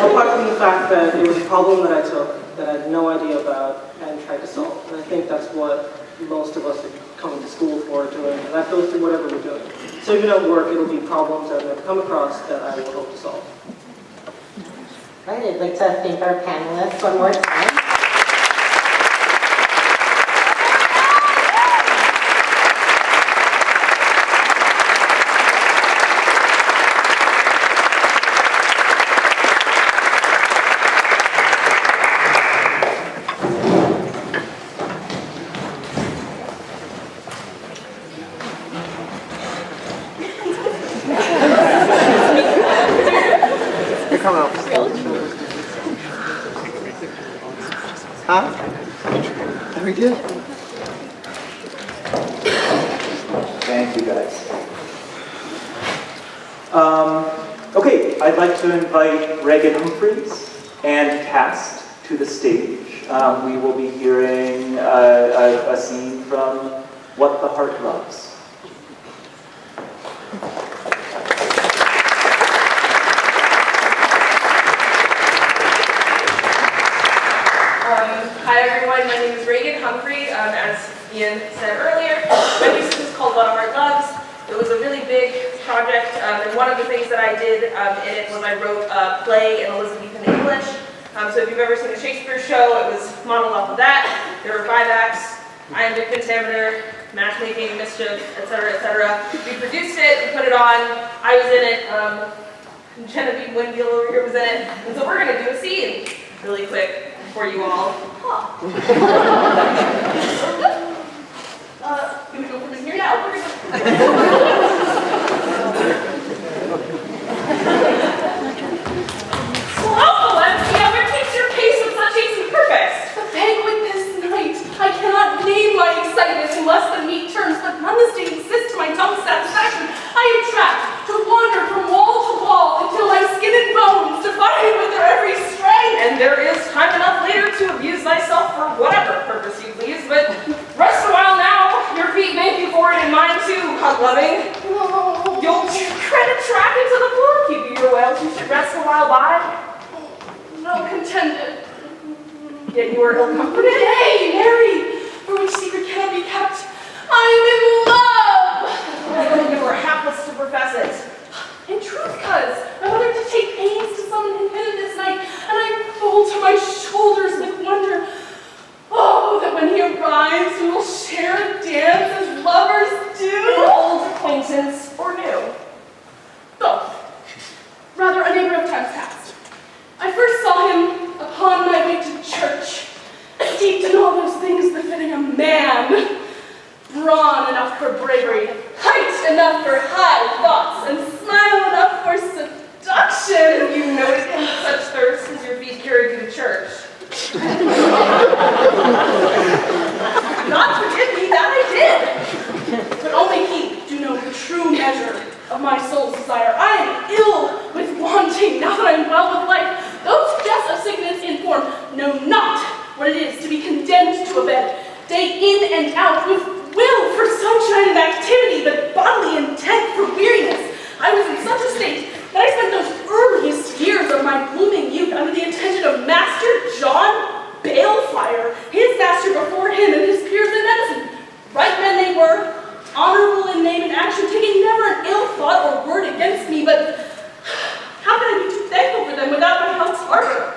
Apart from the fact that it was a problem that I took that I had no idea about and tried to solve. And I think that's what most of us are coming to school for doing, and that goes through whatever we're doing. So even at work, it'll be problems that I've never come across that I will hope to solve. Right, I'd like to thank our panelists one more time. Huh? We did. Thank you, guys. Okay, I'd like to invite Reagan Humphreys and cast to the stage. We will be hearing a scene from What the Heart Loves. Hi everyone, my name is Reagan Humphrey. As Ian said earlier, my thesis is called What a Heart Loves. It was a really big project, and one of the things that I did in it was I wrote a play in Elizabethan English. So if you've ever seen a Shakespeare show, it was modeled off of that. There were 5 acts: iambic pentameter, matchmaking, mischief, etc., etc. We produced it, we put it on, I was in it, Genevieve Winfield over here was in it, and so we're going to do a scene really quick for you all. Can we go from in here? Yeah, we're gonna. Oh, whatever keeps your pace with such haste and purpose? The banquet this night. I cannot name my excitement in less than meet terms, but none this day exists to my tongue's satisfaction. I am trapped to wander from wall to wall until my skin and bones defy me with their every strain. And there is time enough later to abuse thyself for whatever purpose you please, but rest a while now. Your feet may be forward and mine too, hug-loving. No. You'll tread a track into the floor, keep your whales. You should rest a while by. No contended. Yet you are ill-comforted. Nay, Mary, for which secret cannot be kept. I am in love. You are hapless to profess it. In truth, cuz, my mother did take pains to summon him hither this night, and I fold to my shoulders with wonder. Oh, that when he arrives, we will share a dance as lovers do. An old acquaintance or new? Both. Rather, a neighbor of times past. I first saw him upon my way to church, steeped in all those things befitting a man. Brawn enough for bravery, height enough for high thoughts, and smile enough for seduction. You noted him with such thirst as your feet carried you to church. God forgive me, that I did. But only he do know the true measure of my soul's desire. I am ill with wanting, now that I am well with life. Those who jest of sickness in form know not what it is to be condemned to a bed, day in and out, with will for sunshine and activity, but bodily intent for weariness. I was in such a state that I spent those earliest years of my blooming youth under the attention of Master John Balefire, his master before him and his peers in medicine. Right men they were, honorable in name and action, taking never an ill thought or word against me, but how could I be too thankful for them without my health's ardor?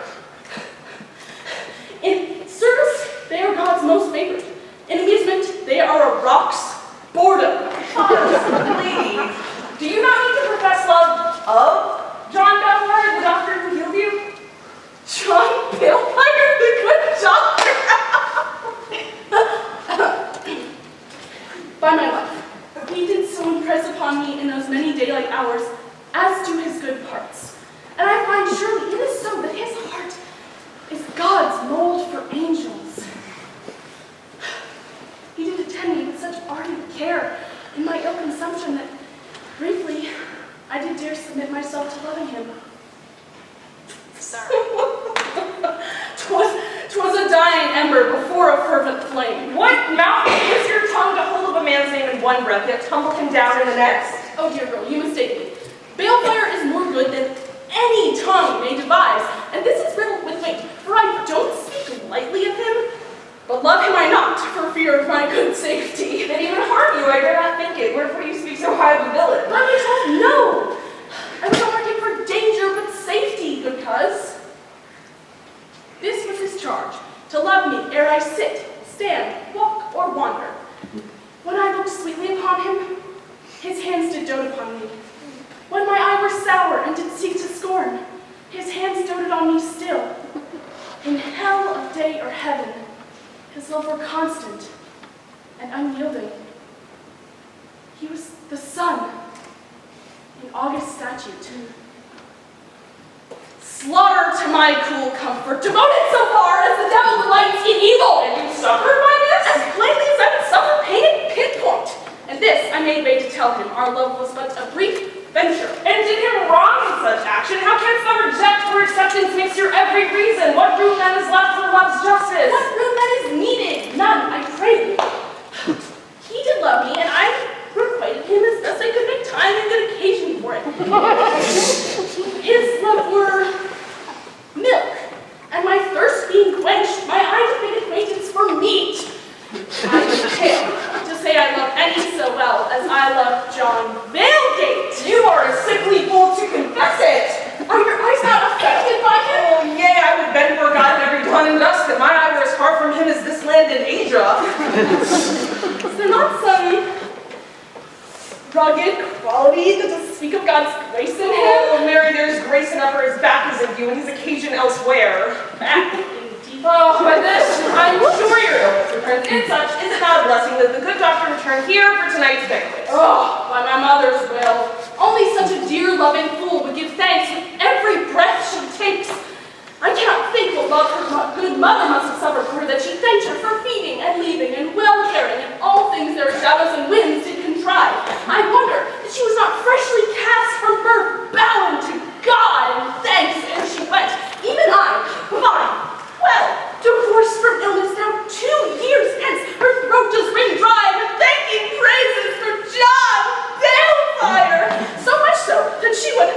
In service, they are God's most favored. In amusement, they are a rock's boredom. Please, do you not need to profess love of John Balefire, the doctor who healed you? John Balefire, the angels. He did attend me with such ardent care in my ill consumption that briefly I did dare submit myself to loving him. Sorry. 'Twas a dying ember before a fervent flame. What mountain is your tongue to hold up a man's name in one breath, yet tumble him down in the next? Oh dear girl, you mistake me. Balefire is more good than any tongue may devise, and this is riddled with weight, for I don't speak lightly of him, but love him I not, for fear of my good safety. That even harm you, I dare not think it. Wherefore you speak so high of a villain? Let myself know. I was not working for danger, but safety, because this was his charge, to love me ere I sit, stand, walk, or wander. When I looked sweetly upon him, his hands did dote upon me. When my eye were sour and did seek to scorn, his hands doted on me still. In hell of day or heaven, his love were constant and unyielding. He was the sun in August statute. Slaughter to my cool comfort, devoted so far as the devil delights in evil. And you suffered by this? As plainly as I would suffer pain at pinpoint. And this I made way to tell him, our love was but a brief venture. And did him wrong in such action? How canst thou reject where acceptance makes your every reason? What room then is left for love's justice? What room then is needed? None, I pray thee. He did love me, and I requited him as best I could make time and good occasion for it. His love were milk, and my thirst being quenched, my eyes made acquaintance for meat. I would pale to say I love any so well as I love John Valegate. You are a sickly fool to confess it. Are your eyes not affected by him? Oh, yea, I would bend for God in every dawn and dusk that my eye were as far from him as this land in Asia. Is there not some rugged quality that does speak of God's grace in him? Oh, Mary, there's grace enough for his back as in you, and his occasion elsewhere. Back indeed. Oh, but this, I'm sure you're ill with return. In such, is it not a blessing that the good doctor returned here for tonight's banquet? Oh, by my mother's will. Only such a dear, loving fool would give thanks with every breath she takes. I cannot think what love her good mother must have suffered for her, that she thanked her for feeding and leaving and well caring and all things their shadows and winds did contrive. I wonder that she was not freshly cast from birth, bowing to God in thanks ere she went. Even I, fine, well, divorced from illness now 2 years hence, her throat does ring dry with thanking praises for John Balefire. So much so that she would,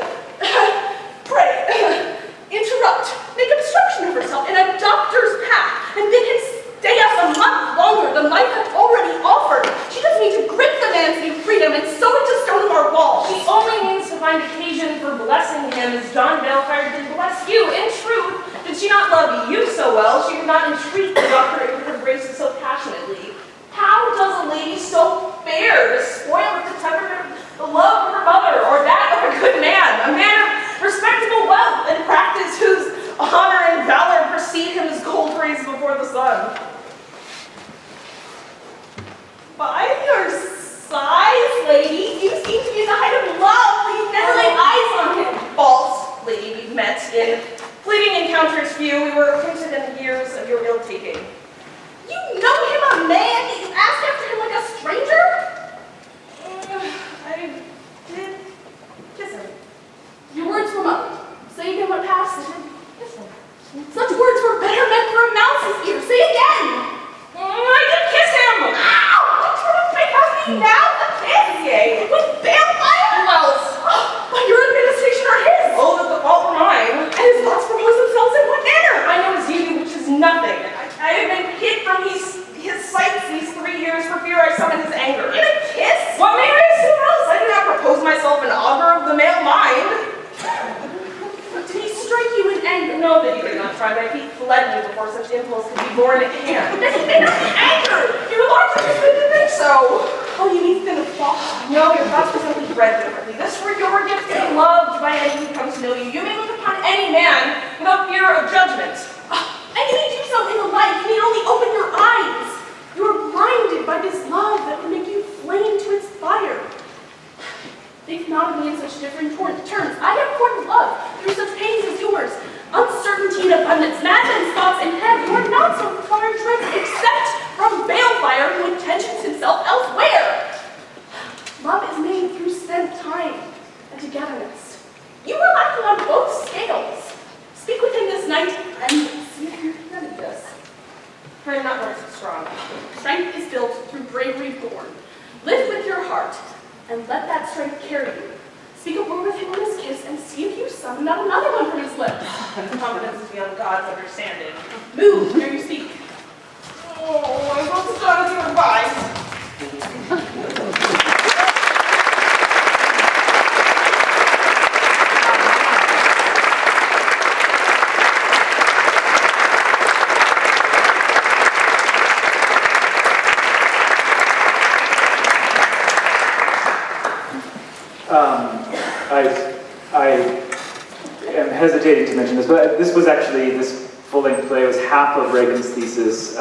interrupt, make obstruction of herself in a doctor's path, and bid him stay us a month longer than life hath already offered. She does mean to grip the man's new freedom and sew it to stone of our walls. She only means to find occasion for blessing him as John Balefire did bless you. In truth, did she not love you so well, she would not entreat the doctor into her graces so passionately. How does a lady so fair to spoil with the temperament, the love of her mother, or that of a good man, a man of respectable wealth and practice, whose honor and valor precede him as gold rays before the sun? By your size, lady, you seem to be in the height of love, but you've never laid eyes on him. False, lady, we've met in fleeting encounters few. We were acquainted in the years of your ill-taking. You know him a man, yet you ask after him like a stranger? I did kiss him. Your words were muddled. Say again what passed. Kiss him. Such words were better meant for a mouse's ear. Say again. I did kiss him! Ow! What sort of fake has me now? A kiss? Yea. With Balefire? Who else? By your administration are his. Oh, that the fault were mine. And his thoughts propose themselves in what manner? I know his duty, which is nothing. I have been hid from his sights these 3 years for fear I summon his anger. In a kiss? What may I do else? I do not propose myself an augur of the male mind. Did he strike you in anger? No, that he did not try. My feet fled me before such impulse could be born at hand. Then he may not be angered. Your logic is good to think so. Oh, you mean thin of thought? No, your thoughts were simply bred differently. This were your gift to be loved by any who comes to know you. You may look upon any man without fear of judgment. And you may do so in the light. You need only open your eyes. You are blinded by this love that will make you flame to its fire. Think not of me in such different terms. I have courted love through such pains as yours. Uncertainty and abundance, madmen's thoughts in head. You are not so I'm not very strong. Strength is built through bravery born. Live with your heart, and let that strength carry you. Speak a word with him on his kiss, and see if you summon not another one from his lips. Confidence is beyond God's understanding. Move, here you speak. Oh, I'm supposed to start with your advice. I am hesitating to mention this, but this full-length play was half of Reagan's thesis.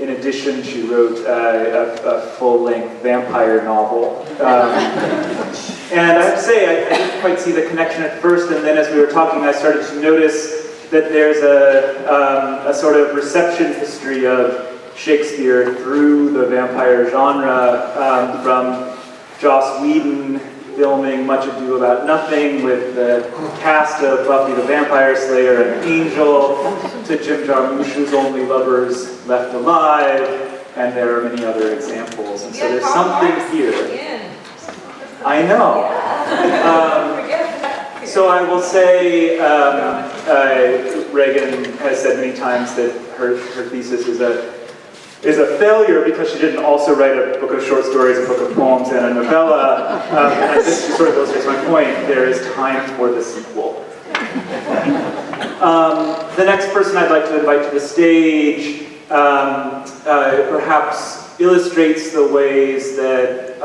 In addition, she wrote a full-length vampire novel. And I have to say, I didn't quite see the connection at first, and then as we were talking, I started to notice that there's a sort of reception history of Shakespeare through the vampire genre, from Joss Whedon filming Much Ado About Nothing with the cast of Buffy the Vampire Slayer and Angel, to Jim Jarmusch's Only Lovers Left Alive, and there are many other examples. And so there's something here. I know. So I will say, Reagan has said many times that her thesis is a failure because she didn't also write a book of short stories, a book of poems, and a novella. And this just sort of illustrates my point. There is time for the sequel. The next person I'd like to invite to the stage perhaps illustrates the ways that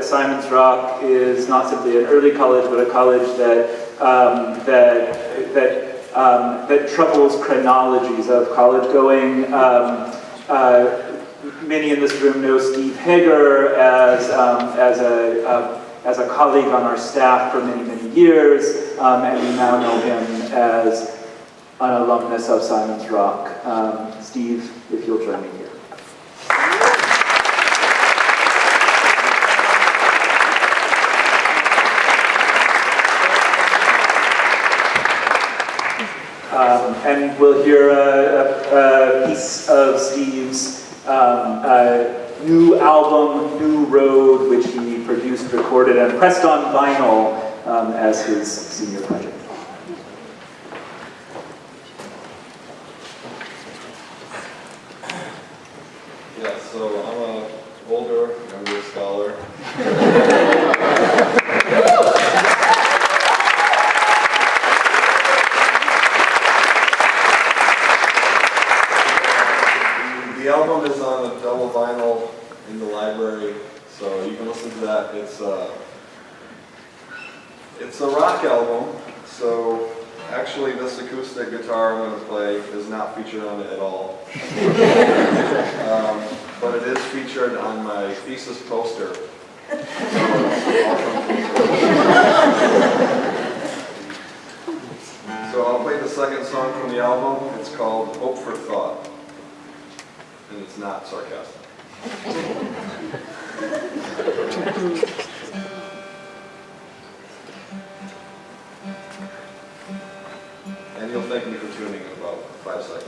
Simon's Rock is not simply an early college, but a college that troubles chronologies of college going. Many in this room know Steve Hager as a colleague on our staff for many, many years, and we now know him as an alumnus of Simon's Rock. Steve, if you'll join me here. And we'll hear a piece of Steve's new album, New Road, which he produced, recorded, and pressed on vinyl as his senior project. Yeah, so I'm an older, younger scholar. The album is on a double vinyl in the library, so you can listen to that. It's a rock album, so actually this acoustic guitar I'm going to play is not featured on it at all. But it is featured on my thesis poster. So I'll play the second song from the album. It's called Hope for Thought. And it's not sarcastic. And you'll thank me for tuning in about 5 seconds.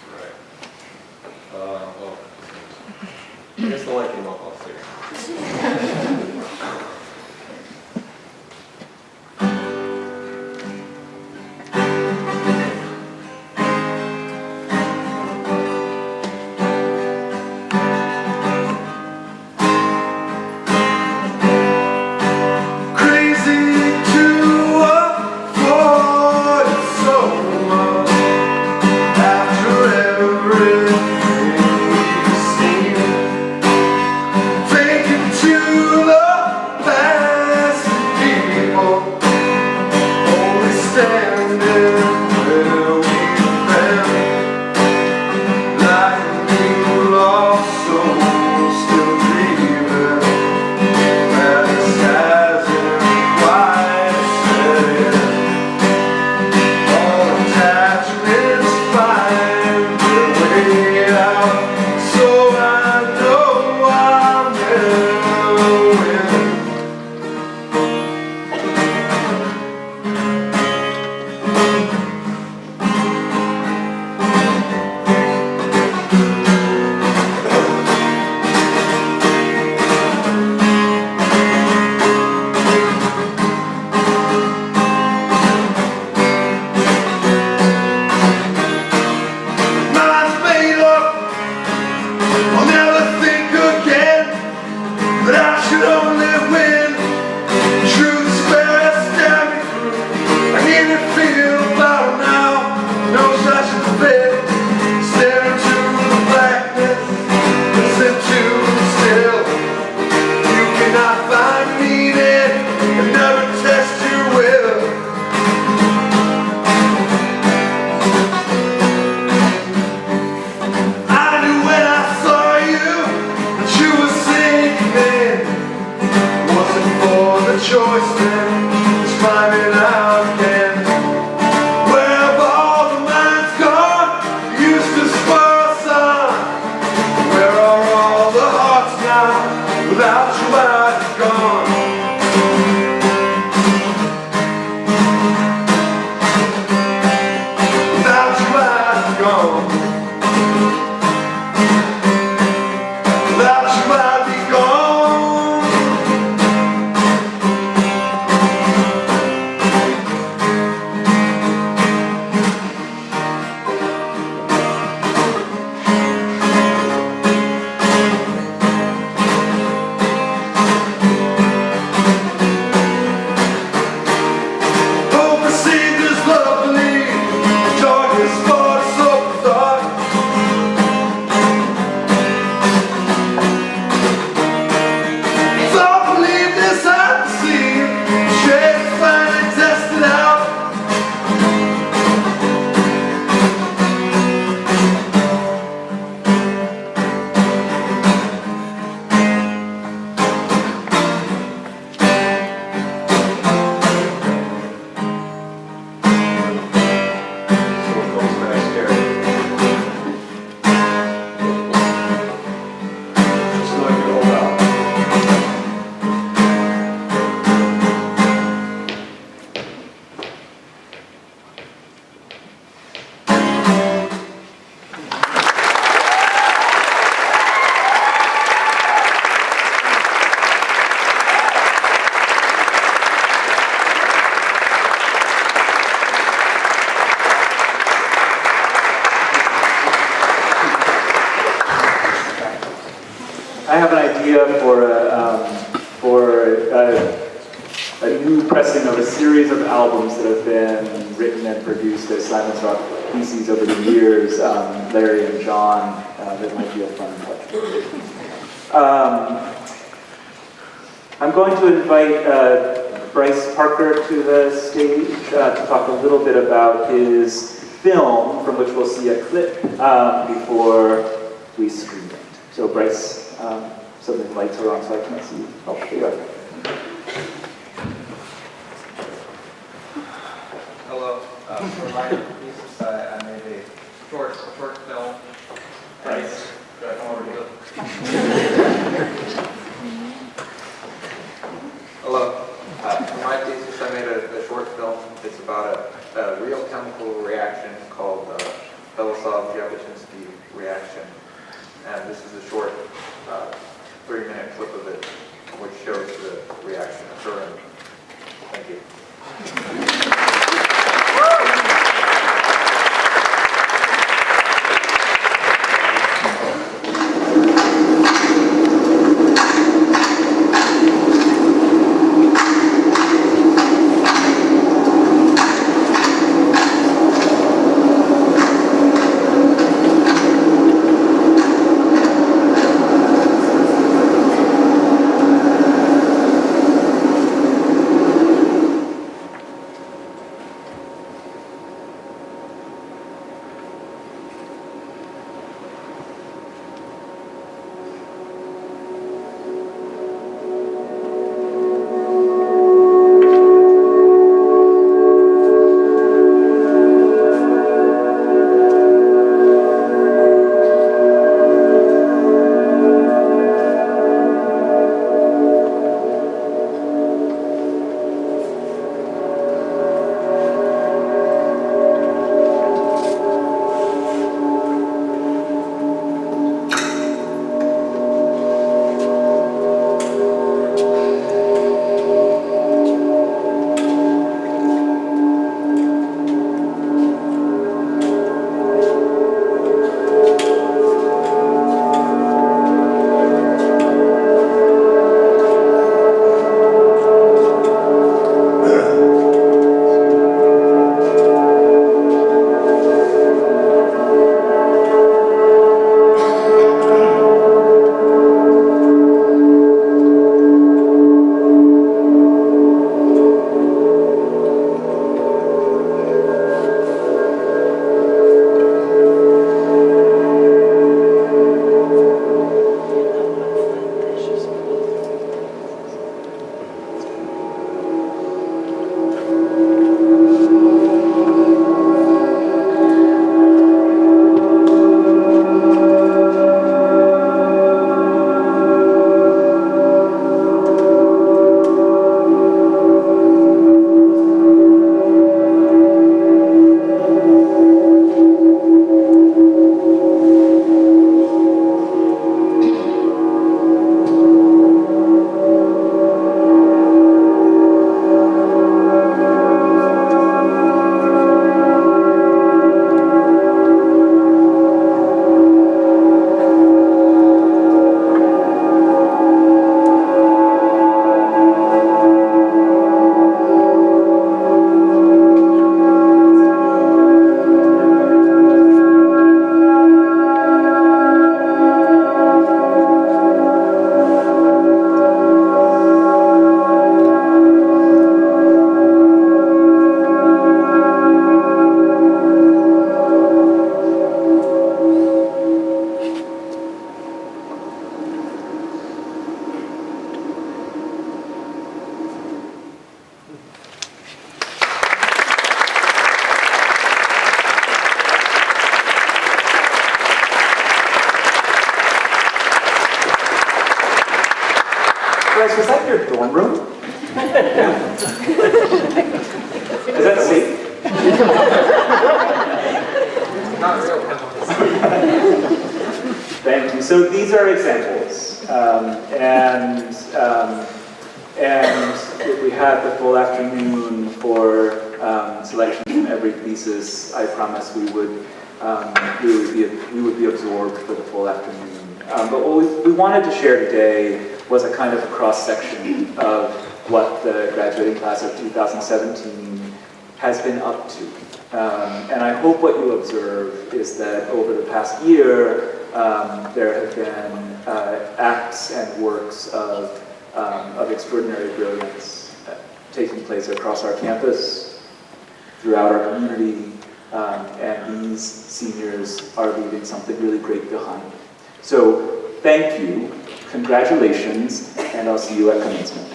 Right. I guess the light came off off there. Oh, the choice then is climbing out again. Where have all the minds gone? Used to spur us on. Where are all the hearts now? Without you I'd be gone. Without you I'd be gone. Without you I'd be gone. Hope received is love believed. Darkness fought us open thought. Some believe this I perceive. Shades finally tested out. So it goes back here. Just like it all out. I have an idea for a new pressing of a series of albums that have been written and produced as Simon's Rock theses over the years, Larry and John, that might be a fun touch. I'm going to invite Bryce Parker to the stage to talk a little bit about his film, from which we'll see a clip before we screen it. So Bryce, some of the lights are on so I can't see you. Oh, there you are. Hello. For my thesis, I made a short film. Bryce. Come over here. Hello. For my thesis, I made a short film. It's about a real chemical reaction called Belousov-Jabotinsky reaction. And this is a short 3-minute clip of it, which shows the reaction occurring. Thank you. Is that safe? Not real chemicals. Thank you. So these are examples. And if we had the full afternoon for selection from every thesis, I promise we would be absorbed for the full afternoon. But what we wanted to share today was a kind of a cross-section of what the graduating class of 2017 has been up to. And I hope what you observe is that over the past year, there have been acts and works of extraordinary brilliance taking place across our campus, throughout our community, and these seniors are leaving something really great behind. So thank you, congratulations, and I'll see you at commencement.